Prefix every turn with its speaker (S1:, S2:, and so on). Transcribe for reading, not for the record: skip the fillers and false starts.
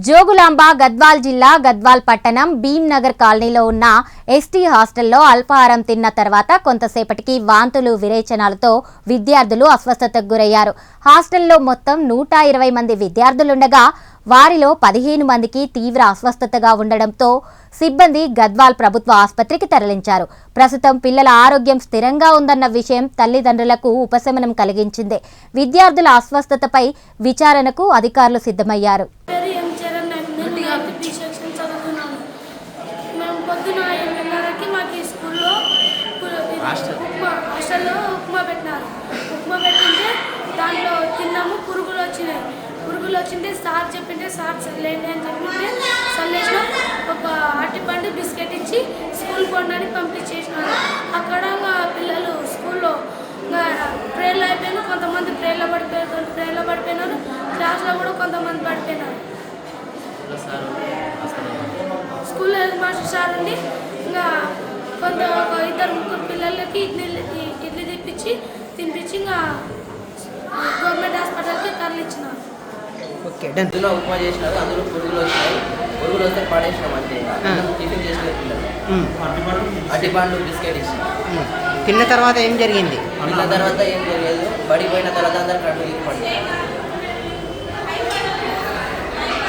S1: జోగులాంబ గద్వాల్ జిల్లా గద్వాల్ పట్టణం భీంనగర్ కాలనీలో ఉన్న ఎస్టీ హాస్టల్లో అల్పాహారం తిన్న తర్వాత కొంతసేపటికి వాంతులు విరేచనాలతో విద్యార్థులు అస్వస్థతకు గురయ్యారు. హాస్టల్లో మొత్తం 120 మంది విద్యార్థులుండగా వారిలో 15 మందికి తీవ్ర అస్వస్థతగా ఉండడంతో సిబ్బంది గద్వాల్ ప్రభుత్వ ఆసుపత్రికి తరలించారు. ప్రస్తుతం పిల్లల ఆరోగ్యం స్థిరంగా ఉందన్న విషయం తల్లిదండ్రులకు ఉపశమనం కలిగించింది. విద్యార్థుల అస్వస్థతపై విచారణకు అధికారులు సిద్ధమయ్యారు.
S2: పొద్దున 8:30కి మాకు స్కూల్లో హాస్టల్లో ఉప్మా పెట్టినారు. ఉప్మా పెట్టింటే దాంట్లో తిన్నాము. పురుగులు వచ్చింటే సార్ చెప్పింటే సార్ చల్లేండి అని చెప్పింటే చల్లేసిన ఒక అరటిపండు బిస్కెట్ ఇచ్చి స్కూల్ కొనడానికి పంపించేసినారు. అక్కడ పిల్లలు స్కూల్లో ప్రేర్లు అయిపోయినా కొంతమంది ప్రేర్లో పడిపోయినారు. క్లాస్లో కూడా కొంతమంది పడిపోయినారు. స్కూల్ మాస్టర్ సార్ అండి ఇంకా ఇద్దరు ముగ్గురు పిల్లలకి ఇడ్లీ తినిపించి ఇంకా గవర్నమెంట్ హాస్పిటల్కి తరలించినారు.
S3: అందులో ఉప్మా చేసినారు. అందులో పురుగులు వస్తే పడేసినాం అంతే. టిఫిన్ చేసిన పిల్లలు అరటిపండు బిస్కెట్ ఇచ్చినాం.
S4: తిన్న తర్వాత ఏం జరిగింది?
S3: తిన్న తర్వాత ఏం జరిగేది, బడిపోయిన తర్వాత అందరు కడుపు పడి